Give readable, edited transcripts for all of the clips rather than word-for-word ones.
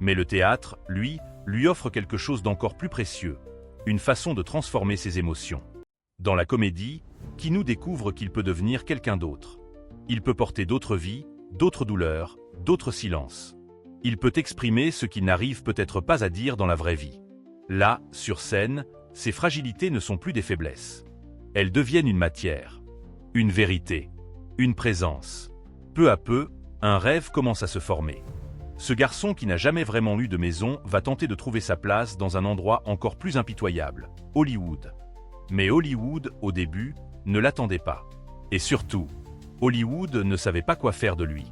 Mais le théâtre, lui offre quelque chose d'encore plus précieux, une façon de transformer ses émotions. Dans la comédie, Kinou découvre qu'il peut devenir quelqu'un d'autre. Il peut porter d'autres vies, d'autres douleurs, d'autres silences. Il peut exprimer ce qu'il n'arrive peut-être pas à dire dans la vraie vie. Là, sur scène, ses fragilités ne sont plus des faiblesses. Elles deviennent une matière, une vérité, une présence. Peu à peu, un rêve commence à se former. Ce garçon qui n'a jamais vraiment eu de maison va tenter de trouver sa place dans un endroit encore plus impitoyable, Hollywood. Mais Hollywood, au début, ne l'attendait pas. Et surtout, Hollywood ne savait pas quoi faire de lui.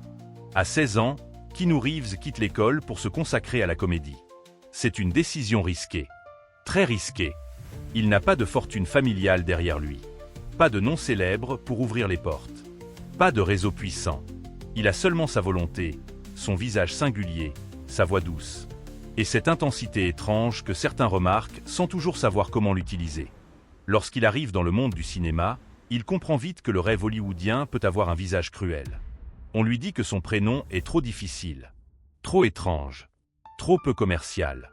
À 16 ans, Keanu Reeves quitte l'école pour se consacrer à la comédie. C'est une décision risquée. Très risquée. Il n'a pas de fortune familiale derrière lui. Pas de nom célèbre pour ouvrir les portes. Pas de réseau puissant. Il a seulement sa volonté, son visage singulier, sa voix douce. Et cette intensité étrange que certains remarquent sans toujours savoir comment l'utiliser. Lorsqu'il arrive dans le monde du cinéma, il comprend vite que le rêve hollywoodien peut avoir un visage cruel. On lui dit que son prénom est trop difficile, trop étrange, trop peu commercial.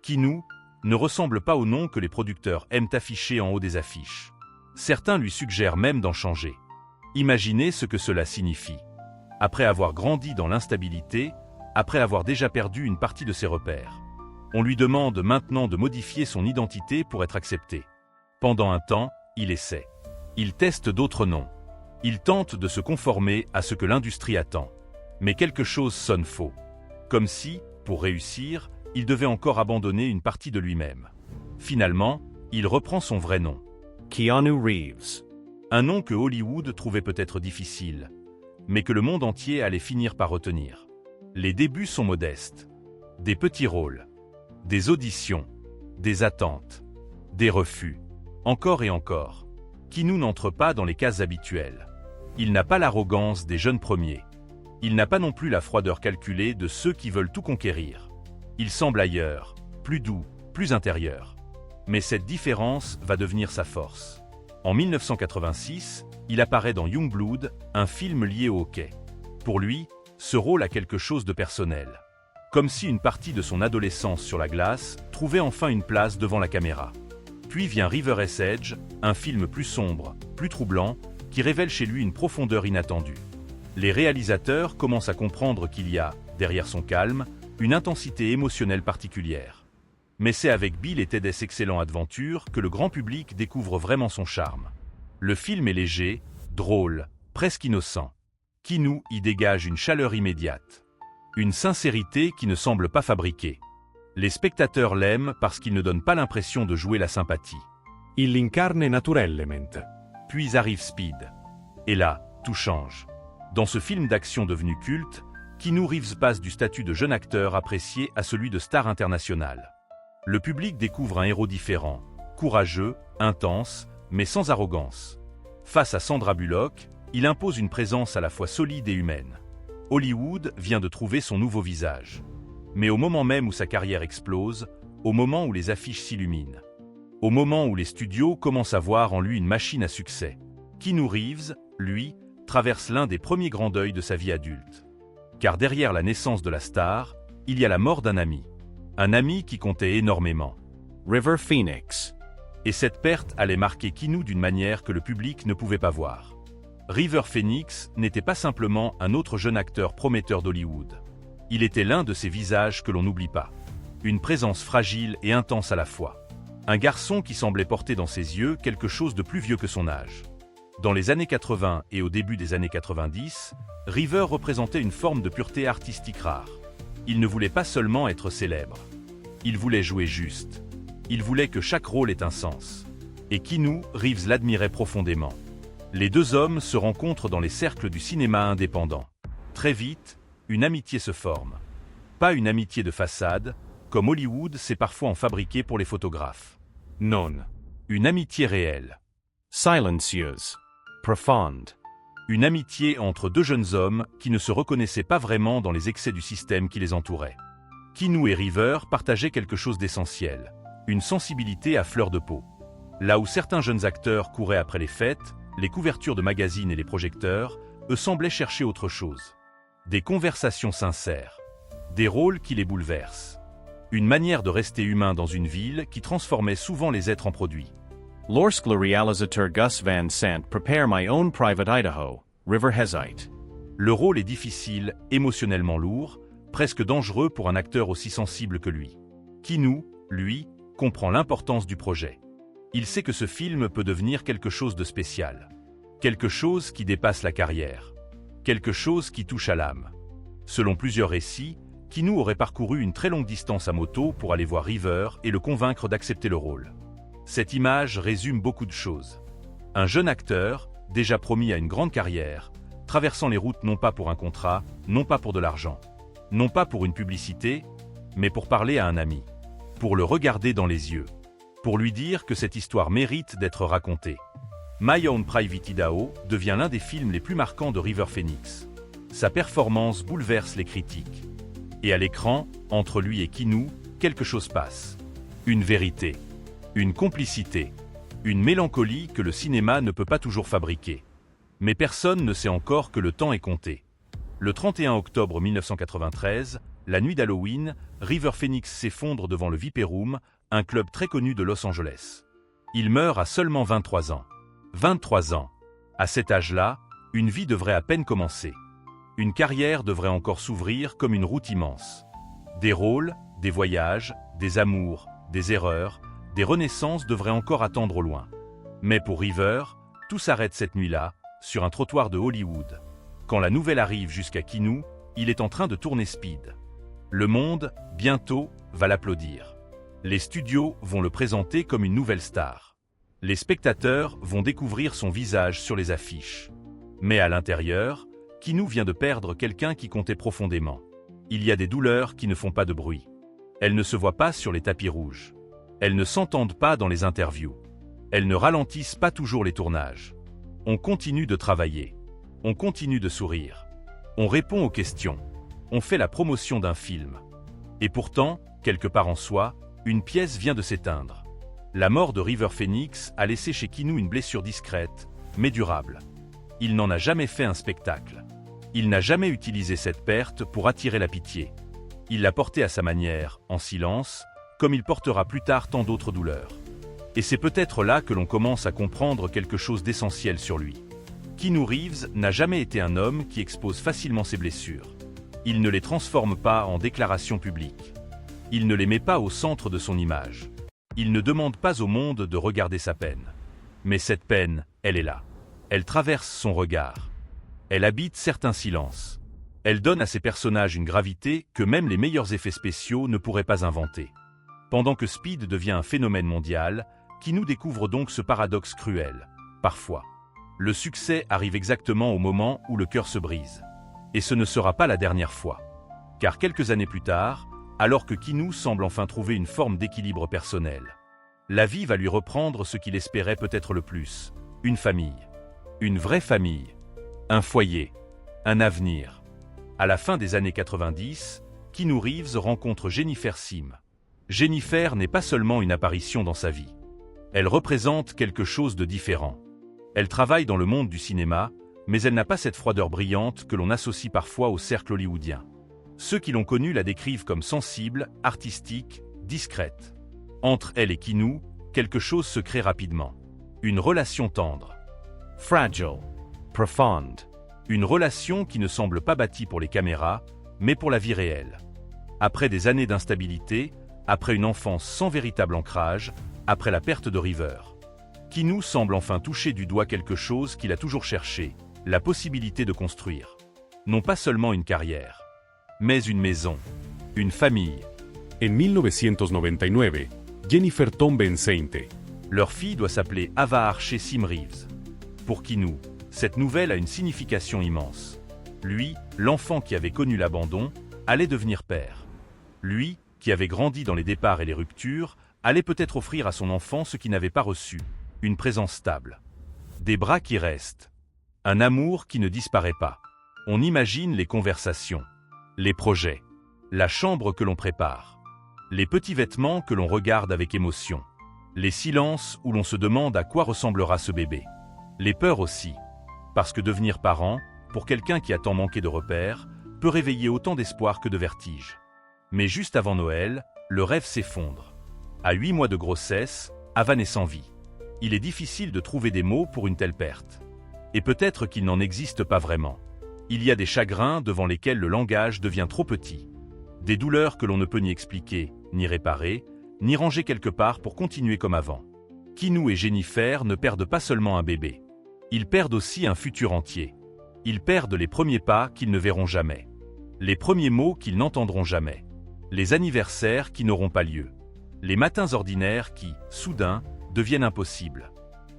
Keanu ne ressemble pas au nom que les producteurs aiment afficher en haut des affiches. Certains lui suggèrent même d'en changer. Imaginez ce que cela signifie. Après avoir grandi dans l'instabilité, après avoir déjà perdu une partie de ses repères. On lui demande maintenant de modifier son identité pour être accepté. Pendant un temps, il essaie. Il teste d'autres noms. Il tente de se conformer à ce que l'industrie attend. Mais quelque chose sonne faux. Comme si, pour réussir, il devait encore abandonner une partie de lui-même. Finalement, il reprend son vrai nom. Keanu Reeves. Un nom que Hollywood trouvait peut-être difficile, mais que le monde entier allait finir par retenir. Les débuts sont modestes. Des petits rôles, des auditions, des attentes, des refus. Encore et encore. Keanu n'entre pas dans les cases habituelles. Il n'a pas l'arrogance des jeunes premiers. Il n'a pas non plus la froideur calculée de ceux qui veulent tout conquérir. Il semble ailleurs, plus doux, plus intérieur. Mais cette différence va devenir sa force. En 1986, il apparaît dans Youngblood, un film lié au hockey. Pour lui, ce rôle a quelque chose de personnel. Comme si une partie de son adolescence sur la glace trouvait enfin une place devant la caméra. Puis vient River's Edge, un film plus sombre, plus troublant, qui révèle chez lui une profondeur inattendue. Les réalisateurs commencent à comprendre qu'il y a, derrière son calme, une intensité émotionnelle particulière. Mais c'est avec Bill et Ted's Excellent Adventure que le grand public découvre vraiment son charme. Le film est léger, drôle, presque innocent. Keanu y dégage une chaleur immédiate. Une sincérité qui ne semble pas fabriquée. Les spectateurs l'aiment parce qu'il ne donne pas l'impression de jouer la sympathie. Il l'incarne naturellement. Puis arrive Speed. Et là, tout change. Dans ce film d'action devenu culte, Keanu Reeves passe du statut de jeune acteur apprécié à celui de star international. Le public découvre un héros différent, courageux, intense, mais sans arrogance. Face à Sandra Bullock, il impose une présence à la fois solide et humaine. Hollywood vient de trouver son nouveau visage. Mais au moment même où sa carrière explose, au moment où les affiches s'illuminent, au moment où les studios commencent à voir en lui une machine à succès, Keanu Reeves, lui, traverse l'un des premiers grands deuils de sa vie adulte. Car derrière la naissance de la star, il y a la mort d'un ami. Un ami qui comptait énormément. River Phoenix. Et cette perte allait marquer Keanu d'une manière que le public ne pouvait pas voir. River Phoenix n'était pas simplement un autre jeune acteur prometteur d'Hollywood. Il était l'un de ces visages que l'on n'oublie pas. Une présence fragile et intense à la fois. Un garçon qui semblait porter dans ses yeux quelque chose de plus vieux que son âge. Dans les années 80 et au début des années 90, River représentait une forme de pureté artistique rare. Il ne voulait pas seulement être célèbre. Il voulait jouer juste. Il voulait que chaque rôle ait un sens. Et Keanu Reeves l'admirait profondément. Les deux hommes se rencontrent dans les cercles du cinéma indépendant. Très vite, une amitié se forme. Pas une amitié de façade, comme Hollywood sait parfois en fabriquer pour les photographes. Non. Une amitié réelle. Silencieuse. Profonde. Une amitié entre deux jeunes hommes qui ne se reconnaissaient pas vraiment dans les excès du système qui les entourait. Keanu et River partageaient quelque chose d'essentiel. Une sensibilité à fleur de peau. Là où certains jeunes acteurs couraient après les fêtes, les couvertures de magazines et les projecteurs, eux semblaient chercher autre chose. Des conversations sincères. Des rôles qui les bouleversent. Une manière de rester humain dans une ville qui transformait souvent les êtres en produits. Lorsque le réalisateur Gus Van Sant prépare My Own Private Idaho, River Hesite. Le rôle est difficile, émotionnellement lourd, presque dangereux pour un acteur aussi sensible que lui. Keanu, lui, comprend l'importance du projet. Il sait que ce film peut devenir quelque chose de spécial. Quelque chose qui dépasse la carrière. Quelque chose qui touche à l'âme. Selon plusieurs récits, Keanu aurait parcouru une très longue distance à moto pour aller voir River et le convaincre d'accepter le rôle. Cette image résume beaucoup de choses. Un jeune acteur, déjà promis à une grande carrière, traversant les routes non pas pour un contrat, non pas pour de l'argent, non pas pour une publicité, mais pour parler à un ami, pour le regarder dans les yeux, pour lui dire que cette histoire mérite d'être racontée. My Own Private Idaho devient l'un des films les plus marquants de River Phoenix. Sa performance bouleverse les critiques. Et à l'écran, entre lui et Keanu, quelque chose passe. Une vérité. Une complicité. Une mélancolie que le cinéma ne peut pas toujours fabriquer. Mais personne ne sait encore que le temps est compté. Le 31 octobre 1993, la nuit d'Halloween, River Phoenix s'effondre devant le Viper Room, un club très connu de Los Angeles. Il meurt à seulement 23 ans. 23 ans. À cet âge-là, une vie devrait à peine commencer. Une carrière devrait encore s'ouvrir comme une route immense. Des rôles, des voyages, des amours, des erreurs, des renaissances devraient encore attendre au loin. Mais pour River, tout s'arrête cette nuit-là, sur un trottoir de Hollywood. Quand la nouvelle arrive jusqu'à Keanu, il est en train de tourner Speed. Le monde, bientôt, va l'applaudir. Les studios vont le présenter comme une nouvelle star. Les spectateurs vont découvrir son visage sur les affiches. Mais à l'intérieur, Keanu vient de perdre quelqu'un qui comptait profondément. Il y a des douleurs qui ne font pas de bruit. Elles ne se voient pas sur les tapis rouges. Elles ne s'entendent pas dans les interviews. Elles ne ralentissent pas toujours les tournages. On continue de travailler. On continue de sourire. On répond aux questions. On fait la promotion d'un film. Et pourtant, quelque part en soi, une pièce vient de s'éteindre. La mort de River Phoenix a laissé chez Keanu une blessure discrète, mais durable. Il n'en a jamais fait un spectacle. Il n'a jamais utilisé cette perte pour attirer la pitié. Il l'a portée à sa manière, en silence, comme il portera plus tard tant d'autres douleurs. Et c'est peut-être là que l'on commence à comprendre quelque chose d'essentiel sur lui. Keanu Reeves n'a jamais été un homme qui expose facilement ses blessures. Il ne les transforme pas en déclarations publiques. Il ne les met pas au centre de son image. Il ne demande pas au monde de regarder sa peine. Mais cette peine, elle est là. Elle traverse son regard. Elle habite certains silences. Elle donne à ses personnages une gravité que même les meilleurs effets spéciaux ne pourraient pas inventer. Pendant que Speed devient un phénomène mondial, Keanu découvre donc ce paradoxe cruel. Parfois, le succès arrive exactement au moment où le cœur se brise. Et ce ne sera pas la dernière fois. Car quelques années plus tard, alors que Keanu semble enfin trouver une forme d'équilibre personnel, la vie va lui reprendre ce qu'il espérait peut-être le plus, une famille. Une vraie famille. Un foyer. Un avenir. À la fin des années 90, Keanu Reeves rencontre Jennifer Sim. Jennifer n'est pas seulement une apparition dans sa vie. Elle représente quelque chose de différent. Elle travaille dans le monde du cinéma, mais elle n'a pas cette froideur brillante que l'on associe parfois au cercle hollywoodien. Ceux qui l'ont connue la décrivent comme sensible, artistique, discrète. Entre elle et Keanu, quelque chose se crée rapidement. Une relation tendre. Fragile. Profound. Une relation qui ne semble pas bâtie pour les caméras, mais pour la vie réelle. Après des années d'instabilité, après une enfance sans véritable ancrage, après la perte de River, Keanu semble enfin toucher du doigt quelque chose qu'il a toujours cherché, la possibilité de construire. Non pas seulement une carrière, mais une maison, une famille. En 1999, Jennifer tombe enceinte. Leur fille doit s'appeler Ava Archer Sim Reeves. Pour Keanu, cette nouvelle a une signification immense. Lui, l'enfant qui avait connu l'abandon, allait devenir père. Lui, qui avait grandi dans les départs et les ruptures, allait peut-être offrir à son enfant ce qu'il n'avait pas reçu, une présence stable. Des bras qui restent. Un amour qui ne disparaît pas. On imagine les conversations, les projets, la chambre que l'on prépare, les petits vêtements que l'on regarde avec émotion, les silences où l'on se demande à quoi ressemblera ce bébé. Les peurs aussi, parce que devenir parent, pour quelqu'un qui a tant manqué de repères, peut réveiller autant d'espoir que de vertige. Mais juste avant Noël, le rêve s'effondre. À 8 mois de grossesse, Ava est sans vie. Il est difficile de trouver des mots pour une telle perte. Et peut-être qu'il n'en existe pas vraiment. Il y a des chagrins devant lesquels le langage devient trop petit. Des douleurs que l'on ne peut ni expliquer, ni réparer, ni ranger quelque part pour continuer comme avant. Kinou et Jennifer ne perdent pas seulement un bébé. Ils perdent aussi un futur entier. Ils perdent les premiers pas qu'ils ne verront jamais. Les premiers mots qu'ils n'entendront jamais. Les anniversaires qui n'auront pas lieu. Les matins ordinaires qui, soudain, deviennent impossibles.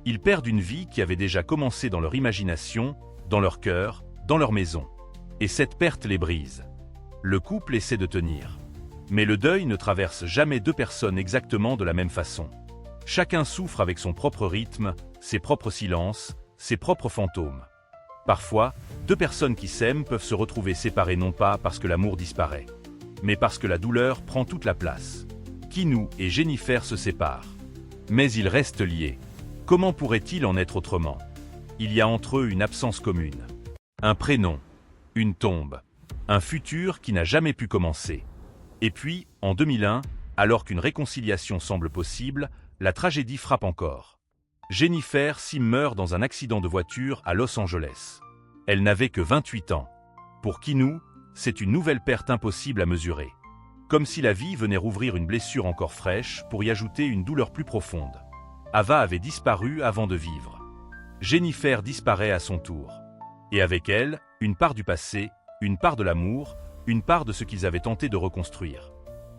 Ils perdent une vie qui avait déjà commencé dans leur imagination, dans leur cœur, dans leur maison. Et cette perte les brise. Le couple essaie de tenir. Mais le deuil ne traverse jamais deux personnes exactement de la même façon. Chacun souffre avec son propre rythme, ses propres silences, ses propres fantômes. Parfois, deux personnes qui s'aiment peuvent se retrouver séparées non pas parce que l'amour disparaît, mais parce que la douleur prend toute la place. Kinou et Jennifer se séparent. Mais ils restent liés. Comment pourrait-il en être autrement? Il y a entre eux une absence commune. Un prénom, une tombe, un futur qui n'a jamais pu commencer. Et puis, en 2001, alors qu'une réconciliation semble possible, la tragédie frappe encore. Jennifer Sim meurt dans un accident de voiture à Los Angeles. Elle n'avait que 28 ans. Pour Kinou, c'est une nouvelle perte impossible à mesurer. Comme si la vie venait rouvrir une blessure encore fraîche pour y ajouter une douleur plus profonde. Ava avait disparu avant de vivre. Jennifer disparaît à son tour. Et avec elle, une part du passé, une part de l'amour, une part de ce qu'ils avaient tenté de reconstruire.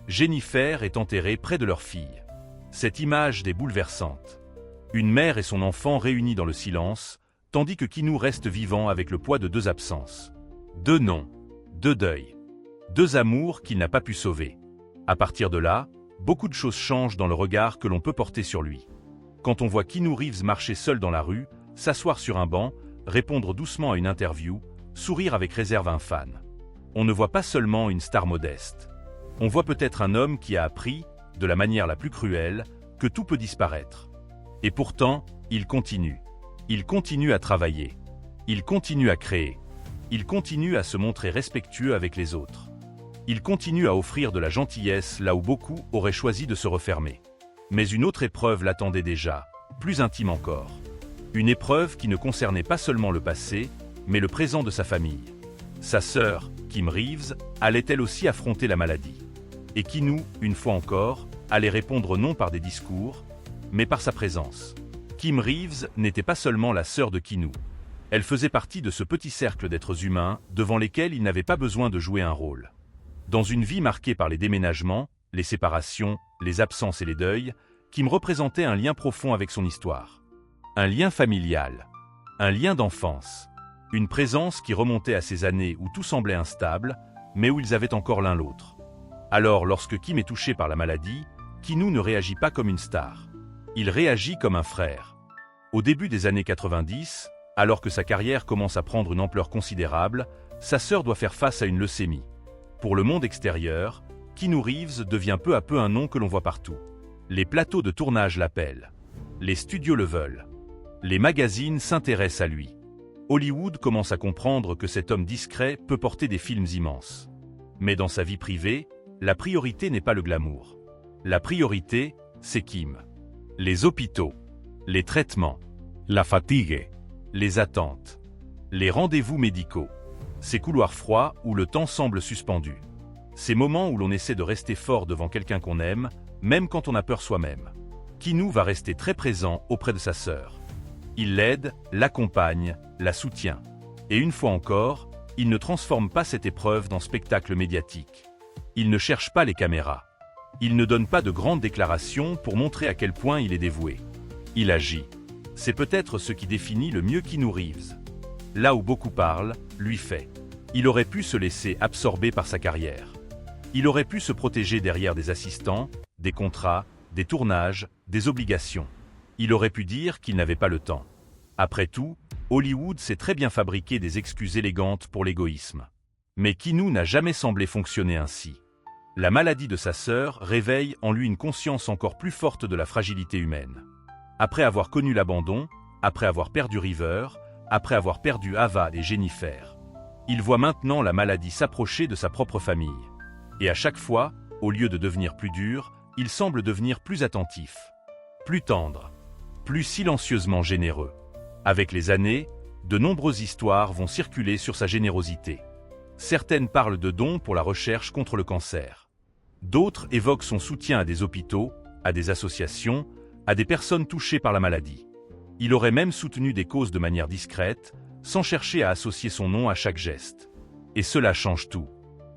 Jennifer est enterrée près de leur fille. Cette image est bouleversante. Une mère et son enfant réunis dans le silence, tandis que Kinou reste vivant avec le poids de deux absences. Deux noms, deux deuils, deux amours qu'il n'a pas pu sauver. À partir de là, beaucoup de choses changent dans le regard que l'on peut porter sur lui. Quand on voit Kinou Reeves marcher seul dans la rue, s'asseoir sur un banc, répondre doucement à une interview, sourire avec réserve à un fan. On ne voit pas seulement une star modeste. On voit peut-être un homme qui a appris, de la manière la plus cruelle, que tout peut disparaître. Et pourtant, il continue. Il continue à travailler. Il continue à créer. Il continue à se montrer respectueux avec les autres. Il continue à offrir de la gentillesse là où beaucoup auraient choisi de se refermer. Mais une autre épreuve l'attendait déjà, plus intime encore. Une épreuve qui ne concernait pas seulement le passé, mais le présent de sa famille. Sa sœur, Kim Reeves, allait elle aussi affronter la maladie. Et Kinou, une fois encore, allait répondre non par des discours, mais par sa présence. Kim Reeves n'était pas seulement la sœur de Kinou. Elle faisait partie de ce petit cercle d'êtres humains devant lesquels il n'avait pas besoin de jouer un rôle. Dans une vie marquée par les déménagements, les séparations, les absences et les deuils, Kim représentait un lien profond avec son histoire. Un lien familial, un lien d'enfance, une présence qui remontait à ces années où tout semblait instable, mais où ils avaient encore l'un l'autre. Alors, lorsque Kim est touché par la maladie, Kinou ne réagit pas comme une star. Il réagit comme un frère. Au début des années 90, alors que sa carrière commence à prendre une ampleur considérable, sa sœur doit faire face à une leucémie. Pour le monde extérieur, Kinou Reeves devient peu à peu un nom que l'on voit partout. Les plateaux de tournage l'appellent. Les studios le veulent. Les magazines s'intéressent à lui. Hollywood commence à comprendre que cet homme discret peut porter des films immenses. Mais dans sa vie privée, la priorité n'est pas le glamour. La priorité, c'est Kim. Les hôpitaux, les traitements, La fatigue. les attentes, les rendez-vous médicaux, ces couloirs froids où le temps semble suspendu. Ces moments où l'on essaie de rester fort devant quelqu'un qu'on aime, même quand on a peur soi-même. Kinou va rester très présent auprès de sa sœur. Il l'aide, l'accompagne, la soutient. Et une fois encore, il ne transforme pas cette épreuve dans spectacle médiatique. Il ne cherche pas les caméras. Il ne donne pas de grandes déclarations pour montrer à quel point il est dévoué. Il agit. C'est peut-être ce qui définit le mieux Kinou Reeves. Là où beaucoup parlent, lui fait. Il aurait pu se laisser absorber par sa carrière. Il aurait pu se protéger derrière des assistants, des contrats, des tournages, des obligations. Il aurait pu dire qu'il n'avait pas le temps. Après tout, Hollywood sait très bien fabriquer des excuses élégantes pour l'égoïsme. Mais Kinou n'a jamais semblé fonctionner ainsi. La maladie de sa sœur réveille en lui une conscience encore plus forte de la fragilité humaine. Après avoir connu l'abandon, après avoir perdu River, après avoir perdu Ava et Jennifer, il voit maintenant la maladie s'approcher de sa propre famille. Et à chaque fois, au lieu de devenir plus dur, il semble devenir plus attentif, plus tendre, plus silencieusement généreux. Avec les années, de nombreuses histoires vont circuler sur sa générosité. Certaines parlent de dons pour la recherche contre le cancer. D'autres évoquent son soutien à des hôpitaux, à des associations, à des personnes touchées par la maladie. Il aurait même soutenu des causes de manière discrète, sans chercher à associer son nom à chaque geste. Et cela change tout.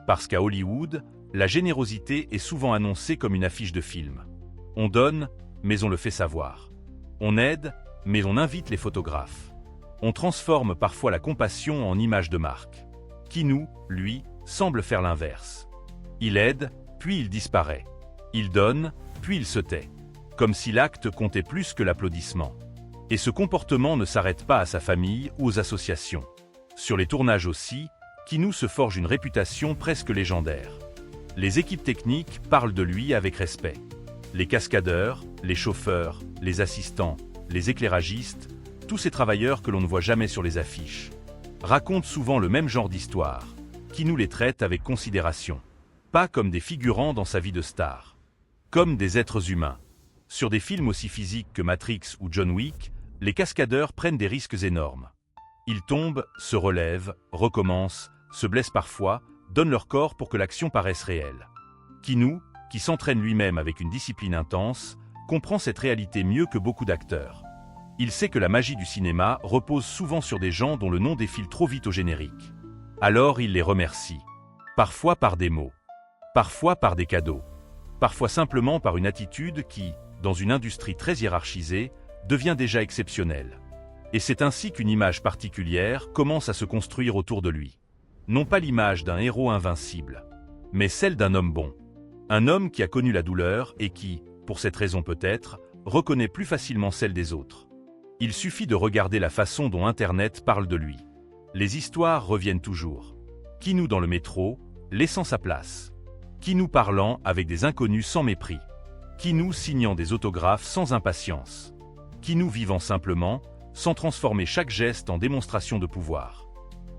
Parce qu'à Hollywood, la générosité est souvent annoncée comme une affiche de film. On donne, mais on le fait savoir. On aide, mais on invite les photographes. On transforme parfois la compassion en image de marque. Kinou, lui, semble faire l'inverse. Il aide, puis il disparaît. Il donne, puis il se tait. Comme si l'acte comptait plus que l'applaudissement. Et ce comportement ne s'arrête pas à sa famille ou aux associations. Sur les tournages aussi, Kinou se forge une réputation presque légendaire. Les équipes techniques parlent de lui avec respect. Les cascadeurs, les chauffeurs, les assistants, les éclairagistes, tous ces travailleurs que l'on ne voit jamais sur les affiches, racontent souvent le même genre d'histoire. Kinou les traite avec considération. Pas comme des figurants dans sa vie de star. Comme des êtres humains. Sur des films aussi physiques que Matrix ou John Wick, les cascadeurs prennent des risques énormes. Ils tombent, se relèvent, recommencent, se blessent parfois, donnent leur corps pour que l'action paraisse réelle. Kinou, qui s'entraîne lui-même avec une discipline intense, comprend cette réalité mieux que beaucoup d'acteurs. Il sait que la magie du cinéma repose souvent sur des gens dont le nom défile trop vite au générique. Alors il les remercie. Parfois par des mots. Parfois par des cadeaux. Parfois simplement par une attitude qui, dans une industrie très hiérarchisée, devient déjà exceptionnelle. Et c'est ainsi qu'une image particulière commence à se construire autour de lui. Non pas l'image d'un héros invincible, mais celle d'un homme bon. Un homme qui a connu la douleur et qui, pour cette raison peut-être, reconnaît plus facilement celle des autres. Il suffit de regarder la façon dont Internet parle de lui. Les histoires reviennent toujours. Kinou dans le métro, laissant sa place. Kinou parlant avec des inconnus sans mépris. Kinou signant des autographes sans impatience. Kinou vivant simplement, sans transformer chaque geste en démonstration de pouvoir.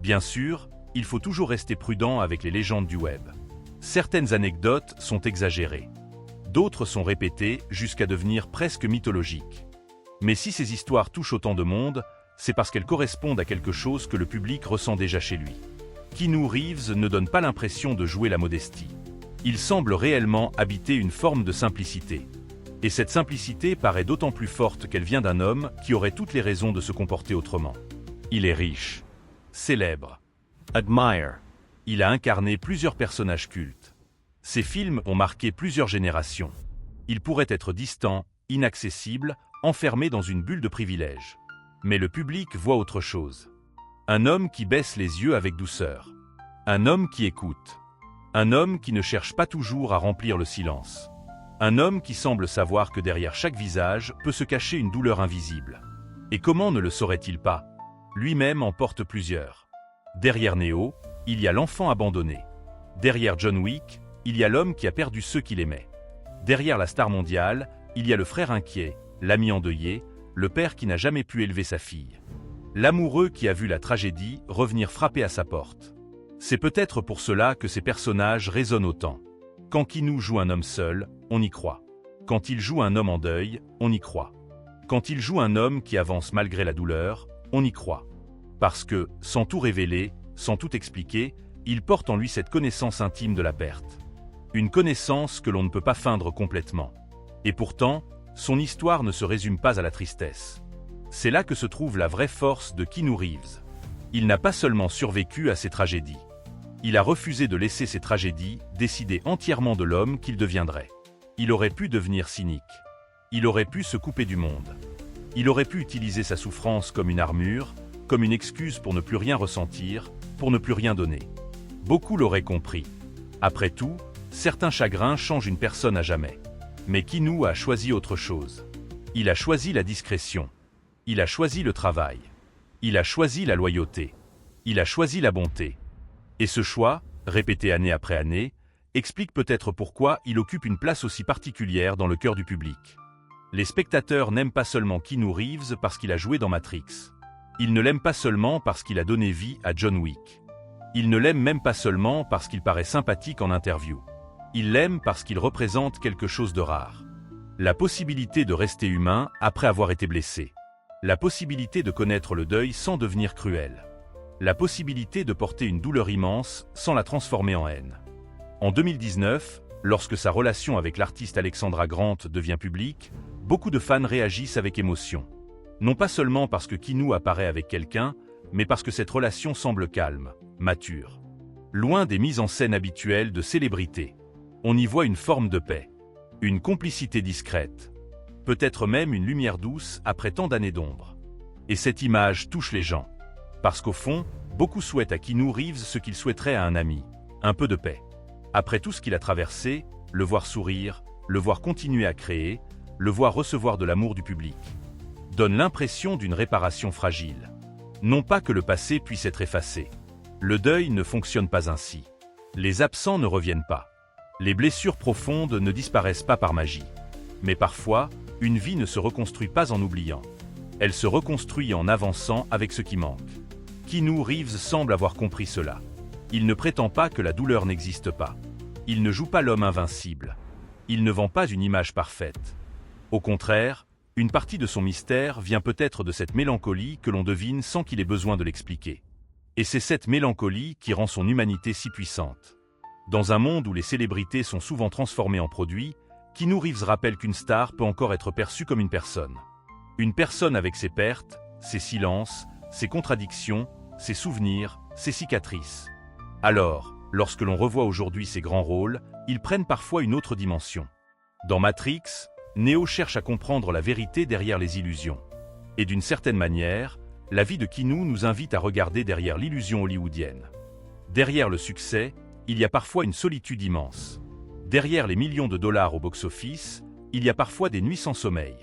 Bien sûr, il faut toujours rester prudent avec les légendes du web. Certaines anecdotes sont exagérées. D'autres sont répétées jusqu'à devenir presque mythologiques. Mais si ces histoires touchent autant de monde, c'est parce qu'elles correspondent à quelque chose que le public ressent déjà chez lui. Keanu Reeves ne donne pas l'impression de jouer la modestie. Il semble réellement habiter une forme de simplicité. Et cette simplicité paraît d'autant plus forte qu'elle vient d'un homme qui aurait toutes les raisons de se comporter autrement. Il est riche, célèbre, admire. Il a incarné plusieurs personnages cultes. Ses films ont marqué plusieurs générations. Il pourrait être distant, inaccessible, enfermé dans une bulle de privilèges. Mais le public voit autre chose. Un homme qui baisse les yeux avec douceur. Un homme qui écoute. Un homme qui ne cherche pas toujours à remplir le silence. Un homme qui semble savoir que derrière chaque visage peut se cacher une douleur invisible. Et comment ne le saurait-il pas? Lui-même en porte plusieurs. Derrière Neo, il y a l'enfant abandonné. Derrière John Wick, il y a l'homme qui a perdu ceux qu'il aimait. Derrière la star mondiale, il y a le frère inquiet, l'ami endeuillé, le père qui n'a jamais pu élever sa fille. L'amoureux qui a vu la tragédie revenir frapper à sa porte. C'est peut-être pour cela que ces personnages résonnent autant. Quand Keanu joue un homme seul, on y croit. Quand il joue un homme en deuil, on y croit. Quand il joue un homme qui avance malgré la douleur, on y croit. Parce que, sans tout révéler, sans tout expliquer, il porte en lui cette connaissance intime de la perte. Une connaissance que l'on ne peut pas feindre complètement. Et pourtant, son histoire ne se résume pas à la tristesse. C'est là que se trouve la vraie force de Keanu Reeves. Il n'a pas seulement survécu à ses tragédies. Il a refusé de laisser ces tragédies décider entièrement de l'homme qu'il deviendrait. Il aurait pu devenir cynique. Il aurait pu se couper du monde. Il aurait pu utiliser sa souffrance comme une armure, comme une excuse pour ne plus rien ressentir, pour ne plus rien donner. Beaucoup l'auraient compris. Après tout, certains chagrins changent une personne à jamais. Mais Keanu a choisi autre chose. Il a choisi la discrétion. Il a choisi le travail. Il a choisi la loyauté. Il a choisi la bonté. Et ce choix, répété année après année, explique peut-être pourquoi il occupe une place aussi particulière dans le cœur du public. Les spectateurs n'aiment pas seulement Keanu Reeves parce qu'il a joué dans Matrix. Ils ne l'aiment pas seulement parce qu'il a donné vie à John Wick. Ils ne l'aiment même pas seulement parce qu'il paraît sympathique en interview. Il l'aime parce qu'il représente quelque chose de rare. La possibilité de rester humain après avoir été blessé. La possibilité de connaître le deuil sans devenir cruel. La possibilité de porter une douleur immense sans la transformer en haine. En 2019, lorsque sa relation avec l'artiste Alexandra Grant devient publique, beaucoup de fans réagissent avec émotion. Non pas seulement parce que Kinou apparaît avec quelqu'un, mais parce que cette relation semble calme, mature. Loin des mises en scène habituelles de célébrités. On y voit une forme de paix. Une complicité discrète. Peut-être même une lumière douce après tant d'années d'ombre. Et cette image touche les gens. Parce qu'au fond, beaucoup souhaitent à Keanu Reeves ce qu'ils souhaiteraient à un ami. Un peu de paix. Après tout ce qu'il a traversé, le voir sourire, le voir continuer à créer, le voir recevoir de l'amour du public. Donne l'impression d'une réparation fragile. Non pas que le passé puisse être effacé. Le deuil ne fonctionne pas ainsi. Les absents ne reviennent pas. Les blessures profondes ne disparaissent pas par magie. Mais parfois, une vie ne se reconstruit pas en oubliant. Elle se reconstruit en avançant avec ce qui manque. Keanu Reeves semble avoir compris cela. Il ne prétend pas que la douleur n'existe pas. Il ne joue pas l'homme invincible. Il ne vend pas une image parfaite. Au contraire, une partie de son mystère vient peut-être de cette mélancolie que l'on devine sans qu'il ait besoin de l'expliquer. Et c'est cette mélancolie qui rend son humanité si puissante. Dans un monde où les célébrités sont souvent transformées en produits, Keanu Reeves rappelle qu'une star peut encore être perçue comme une personne. Une personne avec ses pertes, ses silences, ses contradictions, ses souvenirs, ses cicatrices. Alors, lorsque l'on revoit aujourd'hui ces grands rôles, ils prennent parfois une autre dimension. Dans Matrix, Neo cherche à comprendre la vérité derrière les illusions. Et d'une certaine manière, la vie de Keanu nous invite à regarder derrière l'illusion hollywoodienne. Derrière le succès, il y a parfois une solitude immense. Derrière les millions de dollars au box-office, il y a parfois des nuits sans sommeil.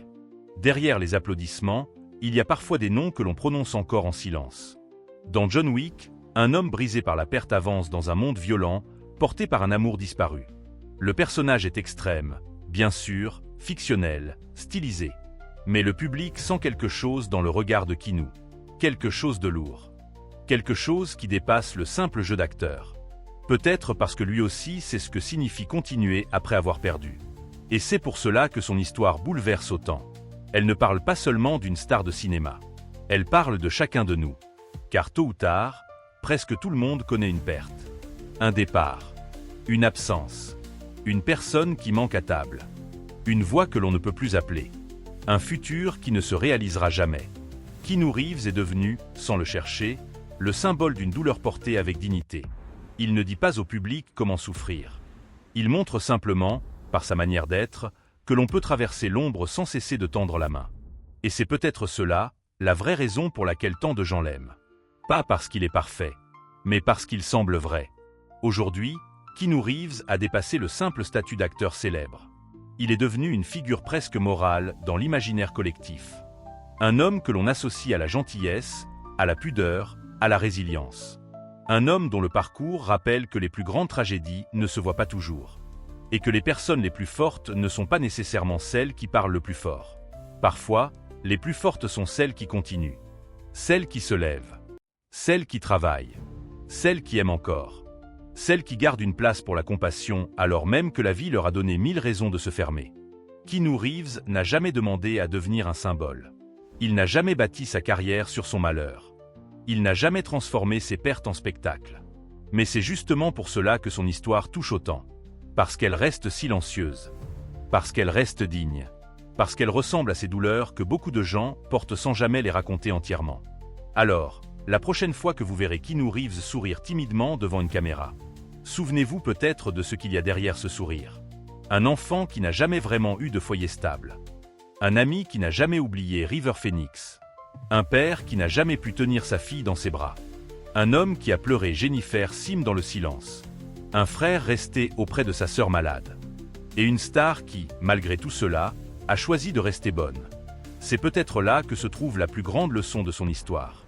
Derrière les applaudissements, il y a parfois des noms que l'on prononce encore en silence. Dans John Wick, un homme brisé par la perte avance dans un monde violent, porté par un amour disparu. Le personnage est extrême, bien sûr, fictionnel, stylisé. Mais le public sent quelque chose dans le regard de Keanu. Quelque chose de lourd. Quelque chose qui dépasse le simple jeu d'acteur. Peut-être parce que lui aussi sait ce que signifie continuer après avoir perdu. Et c'est pour cela que son histoire bouleverse autant. Elle ne parle pas seulement d'une star de cinéma. Elle parle de chacun de nous. Car tôt ou tard, presque tout le monde connaît une perte. Un départ. Une absence. Une personne qui manque à table. Une voix que l'on ne peut plus appeler. Un futur qui ne se réalisera jamais. Keanu Reeves est devenu, sans le chercher, le symbole d'une douleur portée avec dignité. Il ne dit pas au public comment souffrir. Il montre simplement, par sa manière d'être, que l'on peut traverser l'ombre sans cesser de tendre la main. Et c'est peut-être cela, la vraie raison pour laquelle tant de gens l'aiment. Pas parce qu'il est parfait, mais parce qu'il semble vrai. Aujourd'hui, Keanu Reeves a dépassé le simple statut d'acteur célèbre. Il est devenu une figure presque morale dans l'imaginaire collectif. Un homme que l'on associe à la gentillesse, à la pudeur, à la résilience. Un homme dont le parcours rappelle que les plus grandes tragédies ne se voient pas toujours. Et que les personnes les plus fortes ne sont pas nécessairement celles qui parlent le plus fort. Parfois, les plus fortes sont celles qui continuent. Celles qui se lèvent. Celles qui travaillent. Celles qui aiment encore. Celles qui gardent une place pour la compassion alors même que la vie leur a donné 1000 raisons de se fermer. Keanu Reeves n'a jamais demandé à devenir un symbole. Il n'a jamais bâti sa carrière sur son malheur. Il n'a jamais transformé ses pertes en spectacle. Mais c'est justement pour cela que son histoire touche autant. Parce qu'elle reste silencieuse. Parce qu'elle reste digne. Parce qu'elle ressemble à ces douleurs que beaucoup de gens portent sans jamais les raconter entièrement. Alors, la prochaine fois que vous verrez Keanu Reeves sourire timidement devant une caméra, souvenez-vous peut-être de ce qu'il y a derrière ce sourire. Un enfant qui n'a jamais vraiment eu de foyer stable. Un ami qui n'a jamais oublié River Phoenix. Un père qui n'a jamais pu tenir sa fille dans ses bras. Un homme qui a pleuré Jennifer Sim dans le silence. Un frère resté auprès de sa sœur malade. Et une star qui, malgré tout cela, a choisi de rester bonne. C'est peut-être là que se trouve la plus grande leçon de son histoire.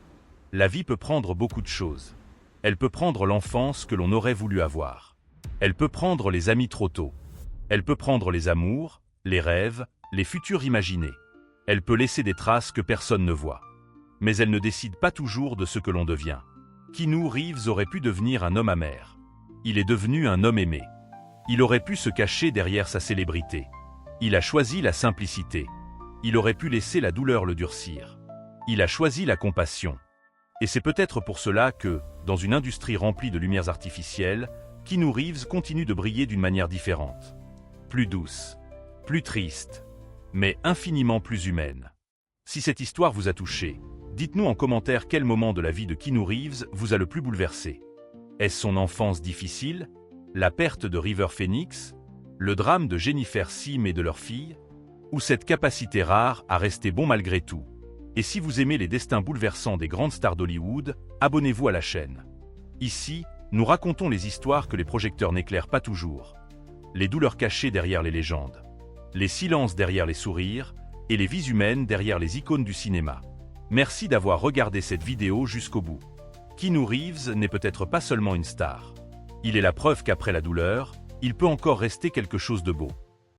La vie peut prendre beaucoup de choses. Elle peut prendre l'enfance que l'on aurait voulu avoir. Elle peut prendre les amis trop tôt. Elle peut prendre les amours, les rêves, les futurs imaginés. Elle peut laisser des traces que personne ne voit. Mais elle ne décide pas toujours de ce que l'on devient. Keanu Reeves aurait pu devenir un homme amer. Il est devenu un homme aimé. Il aurait pu se cacher derrière sa célébrité. Il a choisi la simplicité. Il aurait pu laisser la douleur le durcir. Il a choisi la compassion. Et c'est peut-être pour cela que, dans une industrie remplie de lumières artificielles, Keanu Reeves continue de briller d'une manière différente. Plus douce, plus triste, mais infiniment plus humaine. Si cette histoire vous a touché, dites-nous en commentaire quel moment de la vie de Keanu Reeves vous a le plus bouleversé. Est-ce son enfance difficile, la perte de River Phoenix, le drame de Jennifer Sim et de leur fille, ou cette capacité rare à rester bon malgré tout? Et si vous aimez les destins bouleversants des grandes stars d'Hollywood, abonnez-vous à la chaîne. Ici, nous racontons les histoires que les projecteurs n'éclairent pas toujours. Les douleurs cachées derrière les légendes. Les silences derrière les sourires, et les vies humaines derrière les icônes du cinéma. Merci d'avoir regardé cette vidéo jusqu'au bout. Keanu Reeves n'est peut-être pas seulement une star. Il est la preuve qu'après la douleur, il peut encore rester quelque chose de beau.